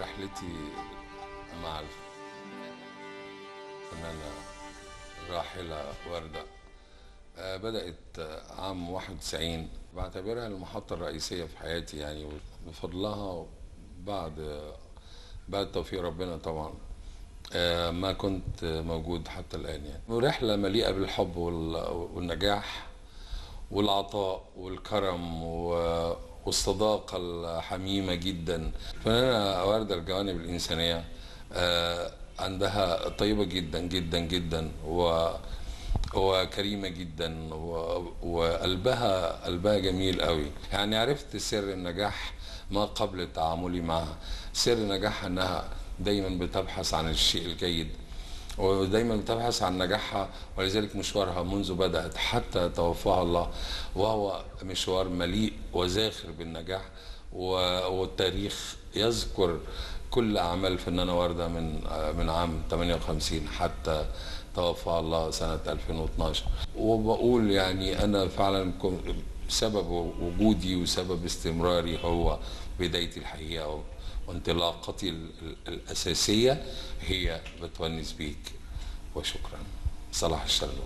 رحلتي مع الفنانة الراحلة وردة بدأت عام 91. بعتبرها المحطة الرئيسية في حياتي يعني، بفضلها بعد توفيق ربنا طبعا ما كنت موجود حتى الآن يعني. رحلة مليئة بالحب والنجاح والعطاء والكرم والصداقة الحميمة جدا. الفنانة وردة الجوانب الإنسانية عندها طيبة جدا جدا جدا وكريمة جدا وقلبها جميل قوي. يعني عرفت سر النجاح ما قبل تعاملي معها. سر نجاحها انها دايما بتبحث عن الشيء الجيد، ودايما بتبحث عن نجاحها، ولذلك مشوارها منذ بدأت حتى توفاها الله وهو مشوار مليء وزاخر بالنجاح. والتاريخ يذكر كل أعمال الفنانة وردة من عام 58 حتى توفاها الله سنة 2012. وبقول يعني أنا فعلا سبب وجودي وسبب استمراري هو بدايتي الحقيقة، وانطلاقتي الأساسية هي بتونس بيك. وشكرا. صلاح الشرنوبي.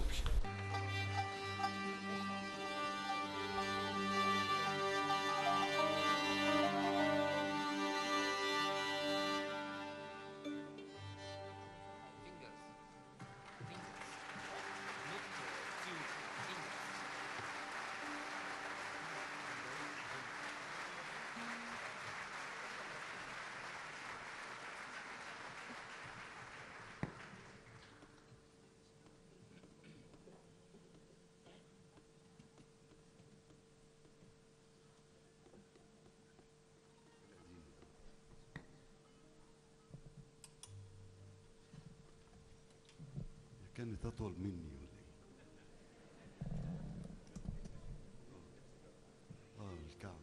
كانت أطول مني ولا إيه؟ الكعب.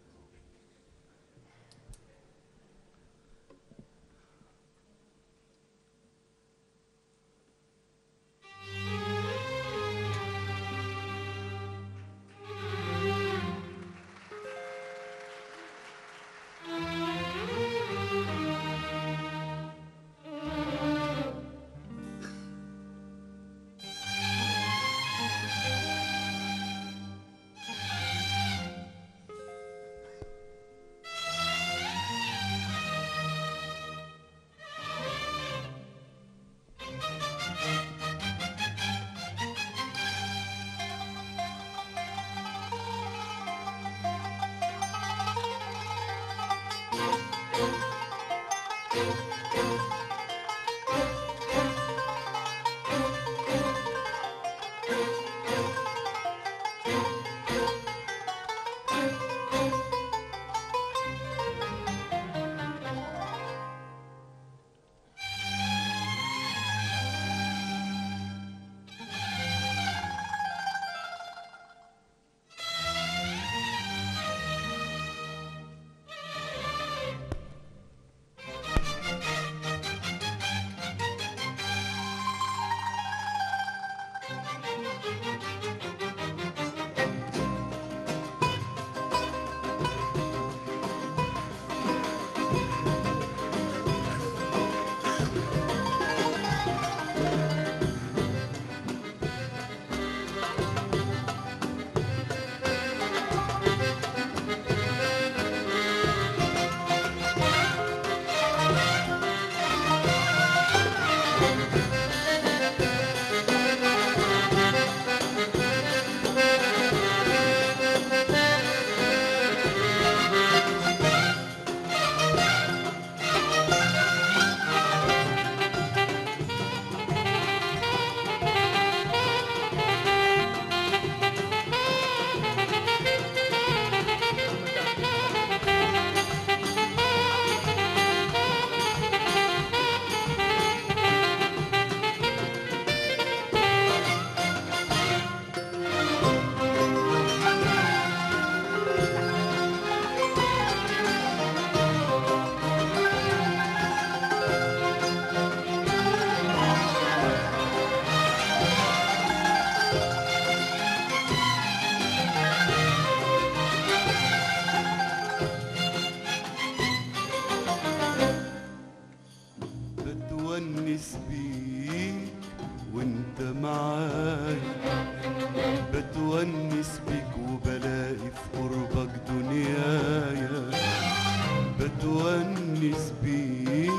بتونس بيك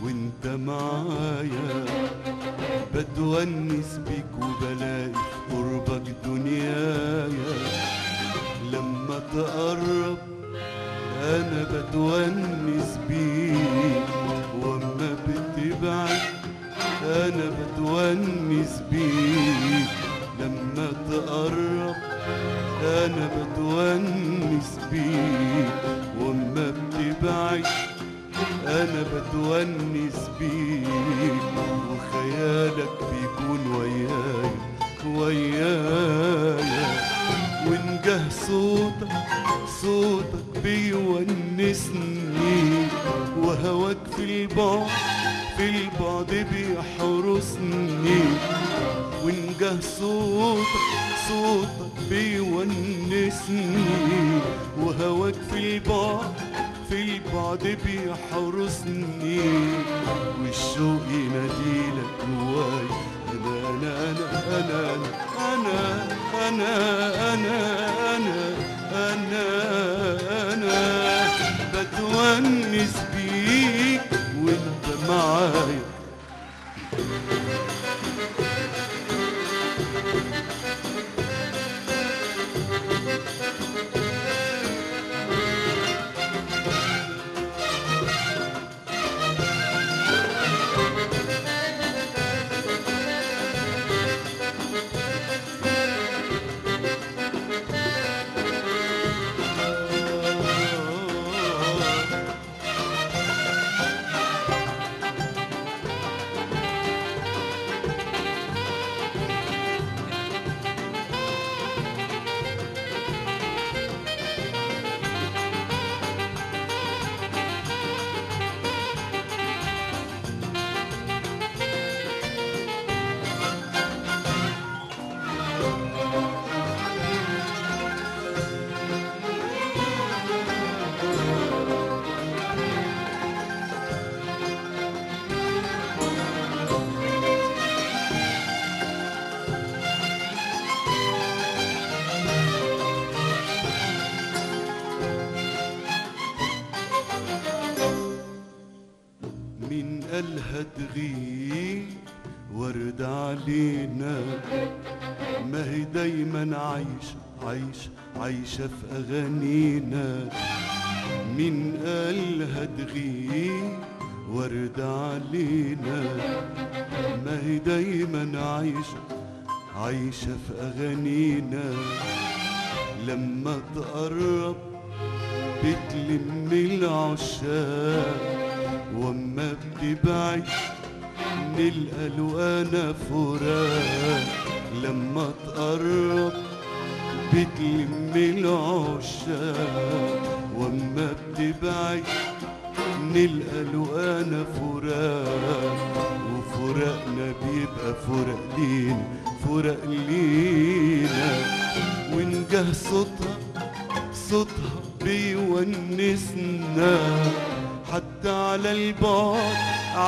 وانت معايا، بتونس بيك وبلاقي في قربك دنيايا. لما تقرب انا بتونس بيك، واما بتبعد انا بتونس بيك. لما تقرب انا بتونس بيك، واما بتبعد انا بتونس بيك. وخيالك بيكون ويايا ويايا، ونجاه صوتك بيونسني، وهواك في البعد بيحرسني. ونجاه صوتك بيونسني، وهواك في البعد بيحرسني. والشوق يناديلك جواي، أنا أنا أنا أنا أنا أنا أنا أنا بتونس بيك وانت معايا. مين قالها تغيب ورد علينا؟ ما هي دايما عايشة في أغانينا. مين قالها تغيب ورد علينا؟ ما هي دايما عايشة في أغانينا. لما تقرب بتلم العشاق، واما بتبعد نلقى الوانا فراق. لما تقرب بتلم العشاق، واما بتبعد نلقى الوانا فراق. وفراقنا بيبقى فراق لينا. ونجاه صوتها بيونسنا، حتى على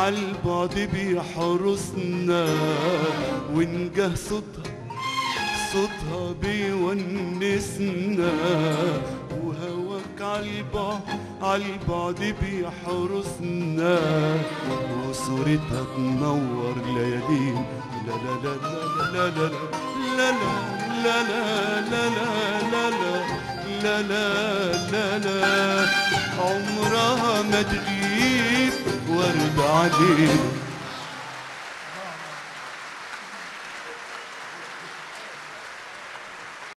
البعد بيحرسنا. ونجاه صوتها بيونسنا، وهواك على البعد بيحرسنا. وصورتها تنور ليالينا. لا لا لا لا لا لا لا لا لا لا لا لا لا لا. عمرها ما تغيب ورد علينا.